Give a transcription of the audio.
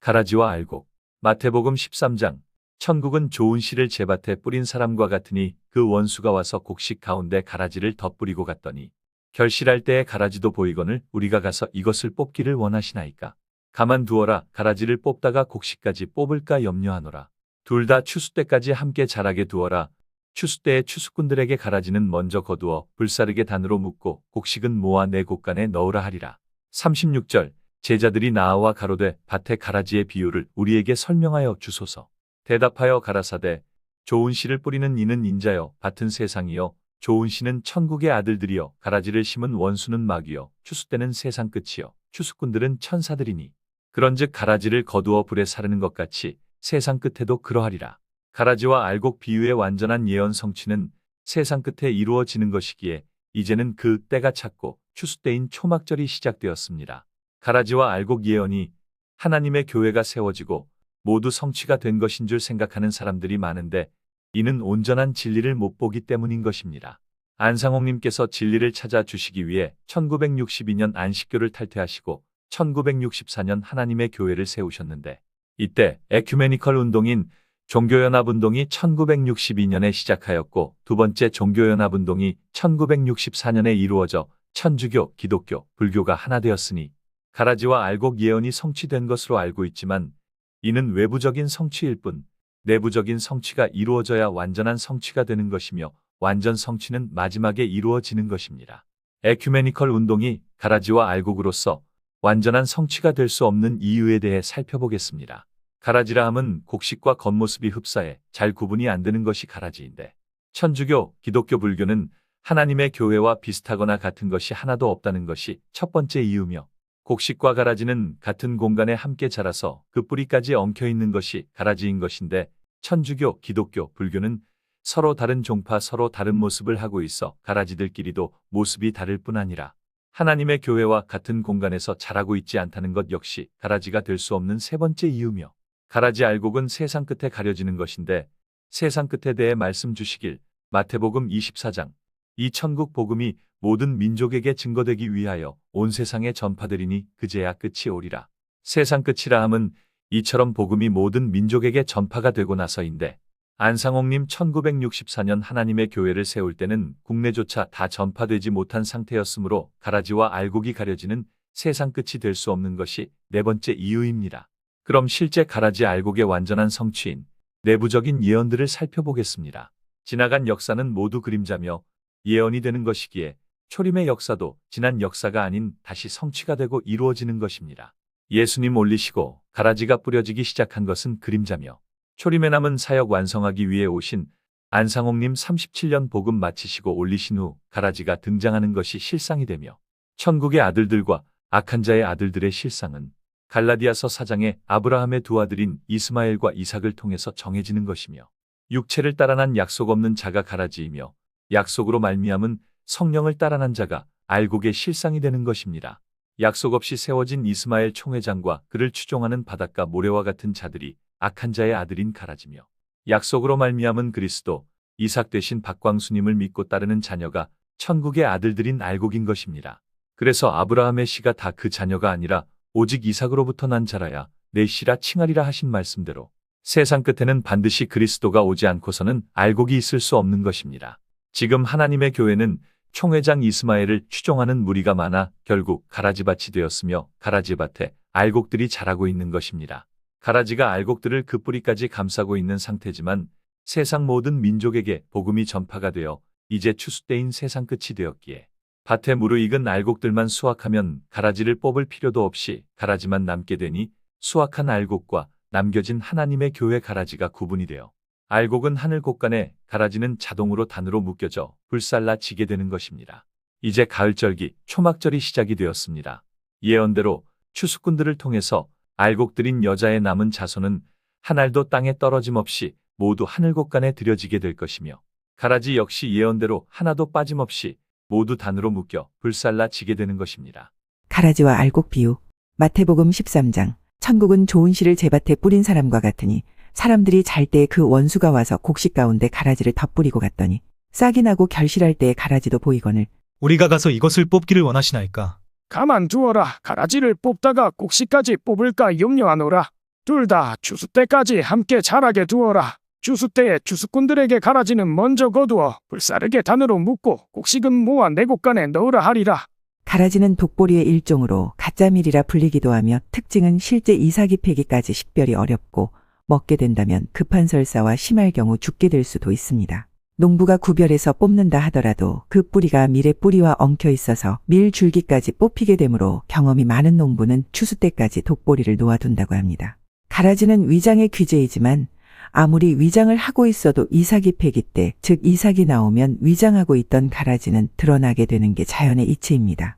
가라지와 알곡. 마태복음 13장. 천국은 좋은 씨를 제밭에 뿌린 사람과 같으니 그 원수가 와서 곡식 가운데 가라지를 덧뿌리고 갔더니 결실할 때에 가라지도 보이거늘 우리가 가서 이것을 뽑기를 원하시나이까. 가만두어라. 가라지를 뽑다가 곡식까지 뽑을까 염려하노라. 둘 다 추수 때까지 함께 자라게 두어라. 추수 때에 추수꾼들에게 가라지는 먼저 거두어 불사르게 단으로 묶고 곡식은 모아 내 곳간에 넣으라 하리라. 36절. 제자들이 나아와 가로되 밭의 가라지의 비유를 우리에게 설명하여 주소서. 대답하여 가라사대 좋은 씨를 뿌리는 이는 인자여 밭은 세상이요 좋은 씨는 천국의 아들들이요 가라지를 심은 원수는 마귀요 추수 때는 세상 끝이요 추수꾼들은 천사들이니 그런즉 가라지를 거두어 불에 사르는 것 같이 세상 끝에도 그러하리라. 가라지와 알곡 비유의 완전한 예언 성취는 세상 끝에 이루어지는 것이기에 이제는 그 때가 찼고 추수 때인 초막절이 시작되었습니다. 가라지와 알곡 예언이 하나님의 교회가 세워지고 모두 성취가 된 것인 줄 생각하는 사람들이 많은데 이는 온전한 진리를 못 보기 때문인 것입니다. 안상홍님께서 진리를 찾아 주시기 위해 1962년 안식교를 탈퇴하시고 1964년 하나님의 교회를 세우셨는데 이때 에큐메니컬 운동인 종교연합운동이 1962년에 시작하였고 두 번째 종교연합운동이 1964년에 이루어져 천주교, 기독교, 불교가 하나 되었으니 가라지와 알곡 예언이 성취된 것으로 알고 있지만 이는 외부적인 성취일 뿐 내부적인 성취가 이루어져야 완전한 성취가 되는 것이며 완전 성취는 마지막에 이루어지는 것입니다. 에큐메니컬 운동이 가라지와 알곡으로서 완전한 성취가 될 수 없는 이유에 대해 살펴보겠습니다. 가라지라 함은 곡식과 겉모습이 흡사해 잘 구분이 안 되는 것이 가라지인데 천주교, 기독교, 불교는 하나님의 교회와 비슷하거나 같은 것이 하나도 없다는 것이 첫 번째 이유며 곡식과 가라지는 같은 공간에 함께 자라서 그 뿌리까지 엉켜 있는 것이 가라지인 것인데 천주교, 기독교, 불교는 서로 다른 종파 서로 다른 모습을 하고 있어 가라지들끼리도 모습이 다를 뿐 아니라 하나님의 교회와 같은 공간에서 자라고 있지 않다는 것 역시 가라지가 될 수 없는 세 번째 이유며 가라지 알곡은 세상 끝에 가려지는 것인데 세상 끝에 대해 말씀 주시길 마태복음 24장 이 천국 복음이 모든 민족에게 증거되기 위하여 온 세상에 전파되리니 그제야 끝이 오리라. 세상 끝이라 함은 이처럼 복음이 모든 민족에게 전파가 되고 나서인데 안상홍님 1964년 하나님의 교회를 세울 때는 국내조차 다 전파되지 못한 상태였으므로 가라지와 알곡이 가려지는 세상 끝이 될 수 없는 것이 네 번째 이유입니다. 그럼 실제 가라지 알곡의 완전한 성취인 내부적인 예언들을 살펴보겠습니다. 지나간 역사는 모두 그림자며 예언이 되는 것이기에 초림의 역사도 지난 역사가 아닌 다시 성취가 되고 이루어지는 것입니다. 예수님 올리시고 가라지가 뿌려지기 시작한 것은 그림자며 초림에 남은 사역 완성하기 위해 오신 안상홍님 37년 복음 마치시고 올리신 후 가라지가 등장하는 것이 실상이 되며 천국의 아들들과 악한 자의 아들들의 실상은 갈라디아서 4장에 아브라함의 두 아들인 이스마엘과 이삭을 통해서 정해지는 것이며 육체를 따라 난 약속 없는 자가 가라지이며 약속으로 말미암은 성령을 따라 난 자가 알곡의 실상이 되는 것입니다. 약속 없이 세워진 이스마엘 총회장과 그를 추종하는 바닷가 모래와 같은 자들이 악한 자의 아들인 가라지며 약속으로 말미암은 그리스도, 이삭 대신 박광수님을 믿고 따르는 자녀가 천국의 아들들인 알곡인 것입니다. 그래서 아브라함의 씨가 다 그 자녀가 아니라 오직 이삭으로부터 난 자라야 내 씨라 칭하리라 하신 말씀대로 세상 끝에는 반드시 그리스도가 오지 않고서는 알곡이 있을 수 없는 것입니다. 지금 하나님의 교회는 총회장 이스마엘을 추종하는 무리가 많아 결국 가라지밭이 되었으며 가라지밭에 알곡들이 자라고 있는 것입니다. 가라지가 알곡들을 그 뿌리까지 감싸고 있는 상태지만 세상 모든 민족에게 복음이 전파가 되어 이제 추수 때인 세상 끝이 되었기에 밭에 무르익은 알곡들만 수확하면 가라지를 뽑을 필요도 없이 가라지만 남게 되니 수확한 알곡과 남겨진 하나님의 교회 가라지가 구분이 되어 알곡은 하늘 곳간에 가라지는 자동으로 단으로 묶여져 불살라 지게 되는 것입니다. 이제 가을절기, 초막절이 시작이 되었습니다. 예언대로 추수꾼들을 통해서 알곡들인 여자의 남은 자손은 한 알도 땅에 떨어짐 없이 모두 하늘 곳간에 들여지게 될 것이며 가라지 역시 예언대로 하나도 빠짐없이 모두 단으로 묶여 불살라 지게 되는 것입니다. 가라지와 알곡 비유. 마태복음 13장. 천국은 좋은 씨를 제밭에 뿌린 사람과 같으니 사람들이 잘 때에 그 원수가 와서 곡식 가운데 가라지를 덧뿌리고 갔더니 싹이 나고 결실할 때에 가라지도 보이거늘 우리가 가서 이것을 뽑기를 원하시나이까. 가만두어라. 가라지를 뽑다가 곡식까지 뽑을까 염려하노라. 둘 다 추수 때까지 함께 자라게 두어라. 추수 때에 추수꾼들에게 가라지는 먼저 거두어 불사르게 단으로 묶고 곡식은 모아 내곡간에 넣으라 하리라. 가라지는 독보리의 일종으로 가짜밀이라 불리기도 하며 특징은 실제 이삭이 패기까지 식별이 어렵고 먹게 된다면 급한 설사와 심할 경우 죽게 될 수도 있습니다. 농부가 구별해서 뽑는다 하더라도 그 뿌리가 밀의 뿌리와 엉켜 있어서 밀 줄기까지 뽑히게 되므로 경험이 많은 농부는 추수 때까지 독보리를 놓아둔다고 합니다. 가라지는 위장의 귀재이지만 아무리 위장을 하고 있어도 이삭이 패기 때, 즉 이삭이 나오면 위장하고 있던 가라지는 드러나게 되는 게 자연의 이치입니다.